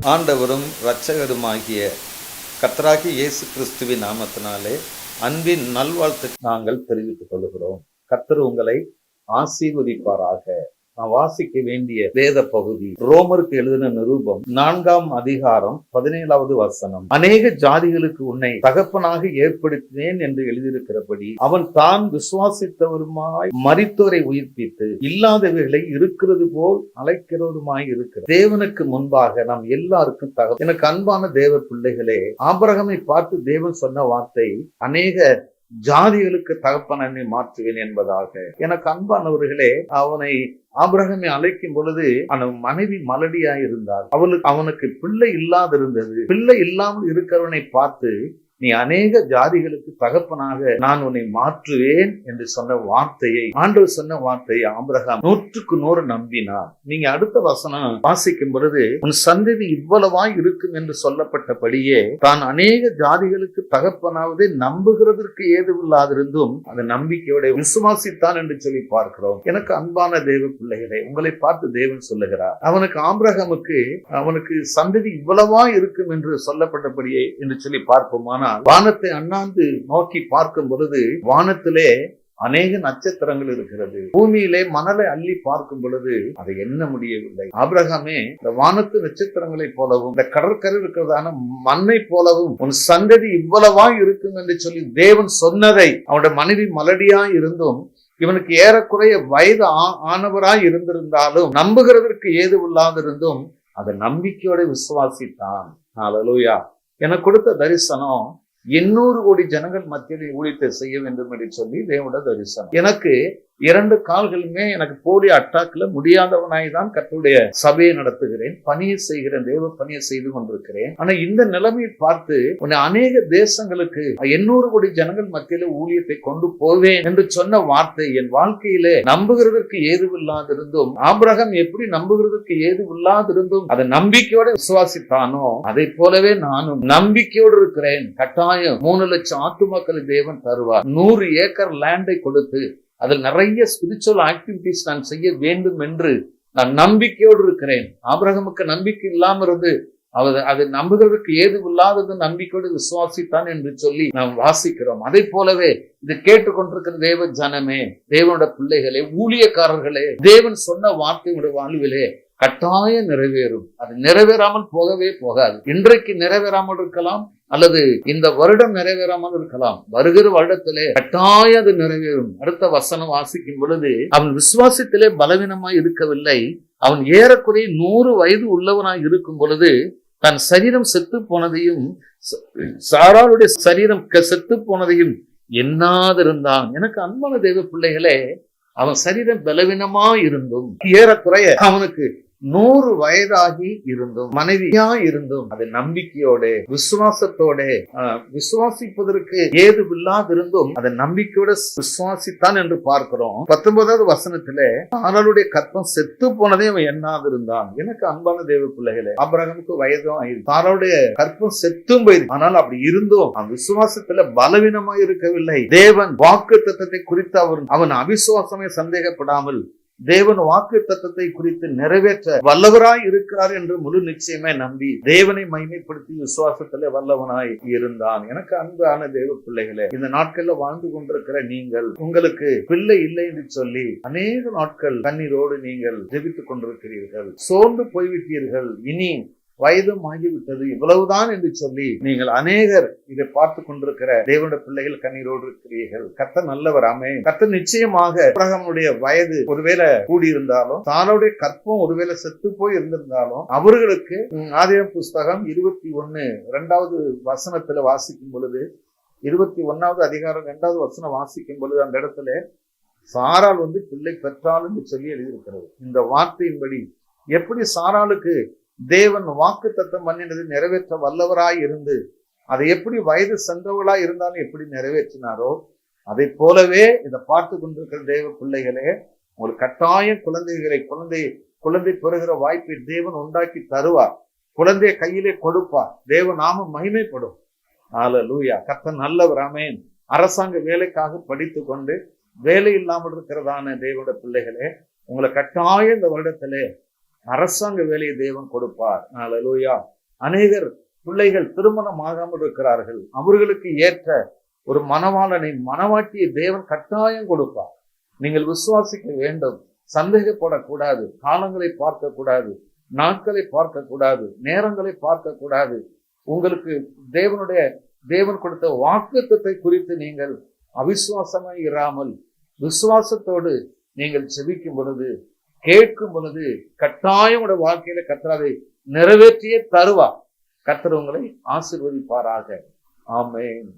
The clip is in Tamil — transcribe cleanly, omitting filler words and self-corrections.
ஆண்டவரும் இரட்சகருமாகிய கர்த்தராகிய இயேசு கிறிஸ்துவின் நாமத்தினாலே அன்பின் நல்வாழ்த்து நாங்கள் தெரிவித்துக் கொள்கிறோம். கர்த்தர் உங்களை ஆசீர்வதிப்பாராக. நான் வாசிக்க வேண்டிய வேத பகுதி ரோமருக்கு எழுதின நிருபம் 4ஆம் அதிகாரம் 17வது வசனம். அநேக ஜாதிகளுக்கு உன்னை தகப்பனாக ஏற்படுத்தினேன் என்று எழுதியிருக்கிறபடி அவன் தான் விசுவாசித்தவருமாய் மரித்தோரை உயிர்ப்பித்து இல்லாதவைகளை இருக்கிறது போல் அழைக்கிறவருமாய் இருக்கிற தேவனுக்கு முன்பாக நாம் எல்லாருக்கும் எனக்கு அன்பான தேவ பிள்ளைகளே, ஆபிரகாமை பார்த்து தேவன் சொன்ன வார்த்தை அநேக ஜாதிகளுக்கு தகப்பனை மாற்றுவேன் என்பதாக. எனக்கு அன்பானவர்களே, ஆபிரகாமை அழைக்கும் பொழுது அவன் மனைவி மலடியாய் இருந்தார். அவனுக்கு பிள்ளை இல்லாதிருந்தது. பிள்ளை இல்லாமல் இருக்கிறவனை பார்த்து நீ அநேக ஜாதிகளுக்கு தகப்பனாக நான் உன்னை மாற்றுவேன் என்று சொன்ன வார்த்தையை, ஆண்டவர் சொன்ன வார்த்தையை ஆபிரகாம் 100% நம்பினார். நீங்க அடுத்த வசனம் வாசிக்கும் பொழுது உன் சந்ததி இவ்வளவாய் இருக்கும் என்று சொல்லப்பட்டபடியே தான் அநேக ஜாதிகளுக்கு தகப்பனாவதை நம்புகிறதற்கு ஏதுவில்லாதிருந்தும் அந்த நம்பிக்கையோட விசுவாசித்தான் என்று சொல்லி பார்க்கிறோம். எனக்கு அன்பான தேவ பிள்ளைகளே, உங்களை பார்த்து தேவன் சொல்லுகிறார், அவனுக்கு சந்ததி இவ்வளவா இருக்கும் என்று சொல்லப்பட்டபடியே என்று சொல்லி பார்ப்போமானால் வானத்தை அண்ணாந்து நோக்கி பார்க்கும் பொழுது வானத்திலே அநேக நட்சத்திரங்கள் இருக்கிறது. பூமியிலே மணலை அள்ளி பார்க்கும் பொழுது அதை எண்ண முடியவில்லை. ஆபிரகாமே, இந்த வானத்து நட்சத்திரங்களை போலவும் இந்த கடற்கரை இருக்கிறதான மண்ணை போலவும் உன் சந்ததி இவ்வளவா இருக்கும் என்று சொல்லி தேவன் சொன்னதை அவனுடைய மனைவி மலடியாய் இருந்தும் இவனுக்கு ஏறக்குறைய வயது ஆனவராய் இருந்திருந்தாலும் நம்புகிறதற்கு ஏதுவில்லாதிருந்தும் அதை நம்பிக்கையோட விசுவாசித்தான். ஹல்லேலூயா. எனக்கு கொடுத்த தரிசனம் 800 கோடி ஜனங்கள் மத்தியில் ஊழியத்தை செய்ய வேண்டும் என்று சொல்லி தேவனோட தரிசனம். எனக்கு 2 கால்களுமே எனக்கு போலியோ அட்டாக்ல முடியாதவனாய் தான் கர்த்தருடைய சபையை நடத்துகிறேன், பணியை செய்கிறேன், தேவ பணியை செய்து கொண்டிருக்கிறேன். ஆனா இந்த நிலைமையை பார்த்து உன்னை அநேக தேசங்களுக்கு 800 கோடி ஜனங்கள் மத்தியில ஊழியத்தை கொண்டு போவேன் என்று சொன்ன வார்த்தை என் வாழ்க்கையிலே நம்புகிறதற்கு ஏதுவில்லாதிருந்தும், ஆபிரகாம் எப்படி நம்புகிறதுக்கு ஏதுவில்லாதிருந்தும் அதை நம்பிக்கையோட விசுவாசித்தானோ அதை போலவே நானும் நம்பிக்கையோடு இருக்கிறேன். கட்டாயம் 3 லட்சம் ஆத்துமாக்களை தேவன் தருவார். 100 ஏக்கர் லேண்டை கொடுத்து அதில் நிறைய ஸ்பிரிச்சுவல் ஆக்டிவிட்டிஸ் நான் செய்ய வேண்டும் என்று நான் நம்பிக்கையோடு இருக்கிறேன். ஆபிரகாமுக்கு நம்பிக்கை இல்லாம இருந்து அது நம்புகிறதுக்கு ஏதுவில்லாதது நம்பிக்கையோடு விசுவாசித்தான் என்று சொல்லி நாம் வாசிக்கிறோம். அதே போலவே இது கேட்டுக்கொண்டிருக்கிற தேவ ஜனமே, தேவனோட பிள்ளைகளே, ஊழியக்காரர்களே, தேவன் சொன்ன வார்த்தையோட வாழ்விலே கட்டாயம் நிறைவேறும். அது நிறைவேறாமல் போகவே போகாது. இன்றைக்கு நிறைவேறாமல் இருக்கலாம், அல்லது இந்த வருடம் நிறைவேறாமல் இருக்கலாம். வருகிற வருடத்திலே கட்டாயம் அது நிறைவேறும். அடுத்த வசனம் வாசிக்கும் பொழுது அவன் விசுவாசத்திலே பலவீனமாய் இருக்கவில்லை. அவன் ஏறக்குறைய 100 வயது உள்ளவனாய் இருக்கும் பொழுது தன் சரீரம் செத்து போனதையும் சாராளுடைய சரீரம் செத்து போனதையும் எண்ணாதிருந்தான். எனக்கு அன்பான தேவ பிள்ளைகளே, அவன் சரீரம் பலவீனமா இருந்தும் ஏறக்குறைய அவனுக்கு 100 வயதாகி இருந்தும் மனைவியா இருந்தும் அது நம்பிக்கையோட விசுவாசத்தோட விசுவாசிப்பதற்கு ஏதுவில்லாதிருந்தும் அதை நம்பிக்கையோட விசுவாசித்தான் என்று பார்க்கிறோம். 19வது வசனத்திலே அவனுடைய கற்பம் செத்து போனதே அவன் எண்ணாதிருந்தான். எனக்கு அன்பான தேவ பிள்ளைகளே, ஆபிரகாமுக்கு வயதும் ஆயிடுச்சு, அவனுடைய கற்பம் செத்தும் போயிடுச்சு. ஆனால் அப்படி இருந்தும் அவன் விசுவாசத்துல பலவீனமா இருக்கவில்லை. தேவன் வாக்கு தத்தத்தை குறித்து அவன் அவிசுவாசமே சந்தேகப்படாமல் தேவன் வாக்கு தத்தத்தை குறித்து நிறைவேற்ற வல்லவராய் இருக்கிறார் என்று முழு நிச்சயமே நம்பி தேவனை மகிமைப்படுத்தி விசுவாசத்திலே வல்லவனாய் இருந்தான். எனக்கு அன்பான தேவ பிள்ளைகளே, இந்த நாட்கள்ல வாழ்ந்து கொண்டிருக்கிற நீங்கள், உங்களுக்கு பிள்ளை இல்லை என்று சொல்லி அநேக நாட்கள் கண்ணீரோடு நீங்கள் ஜெபித்துக் கொண்டிருக்கிறீர்கள், சோர்ந்து போய்விட்டீர்கள், இனி வயதும் ஆகிவிட்டது, இவ்வளவுதான் என்று சொல்லி நீங்கள் அநேகர் இதை பார்த்து கொண்டிருக்கிற தேவனுடைய பிள்ளைகள் கண்ணீரோடு இருக்கிறீர்கள். கர்த்தர் நல்லவர். ஆமென். கர்த்தர் நிச்சயமாக ஆபிரகாமுடைய வயது ஒருவேளை கூடியிருந்தாலும், சாராளுடைய கற்பம் ஒருவேளை செத்து போய் இருந்திருந்தாலும் அவர்களுக்கு ஆதியாகமம் புஸ்தகம் 21:2 வசனத்துல வாசிக்கும் பொழுது, 21வது அதிகாரம் 2வது வசனம் வாசிக்கும் பொழுது அந்த இடத்துல சாராள் பிள்ளை பெற்றாள் என்று சொல்லி எழுதியிருக்கிறது. இந்த வார்த்தையின்படி எப்படி சாராளுக்கு தேவன் வாக்கு தத்தம் பண்ணினது நிறைவேற்ற வல்லவராய் இருந்து அதை எப்படி வயது சென்றவர்களாய் இருந்தாலும் எப்படி நிறைவேற்றினாரோ அதை போலவே இதை பார்த்து கொண்டிருக்கிற தேவ பிள்ளைகளே, ஒரு கட்டாயம் குழந்தை பெறுகிற வாய்ப்பை தேவன் உண்டாக்கி தருவார். குழந்தைய கையிலே கொடுப்பார். தேவ நாமம் மகிமைப்படும். ஹல்லேலூயா. கர்த்தர் நல்லவர். ஆமென். அரசாங்க வேலைக்காக படித்து கொண்டு வேலை இல்லாமல் இருக்கிறதான தேவனுடைய பிள்ளைகளே, உங்களை கட்டாயம் இந்த வருடத்திலே அரசாங்க வேலையை தேவன் கொடுப்பார். அல்லேலூயா. அநேகர் பிள்ளைகள் திருமணம் ஆகாமல் இருக்கிறார்கள். அவர்களுக்கு ஏற்ற ஒரு மணவாளனை மணவாட்டியை தேவன் கட்டாயம் கொடுப்பார். நீங்கள் விசுவாசிக்க வேண்டும். சந்தேகப்படக்கூடாது. காலங்களை பார்க்க கூடாது, நாட்களை பார்க்க கூடாது, நேரங்களை பார்க்க கூடாது. உங்களுக்கு தேவன் கொடுத்த வாக்குத்தத்தை குறித்து நீங்கள் அவிசுவாசமாய் இராமல் விசுவாசத்தோடு நீங்கள் செபிக்கும் பொழுது, கேட்கும் பொழுது கட்டாயம் உடைய வாழ்க்கையில கர்த்தர் அதை நிறைவேற்றியே தருவார். கர்த்தர் உங்களை ஆசீர்வதிப்பாராக. ஆமென்.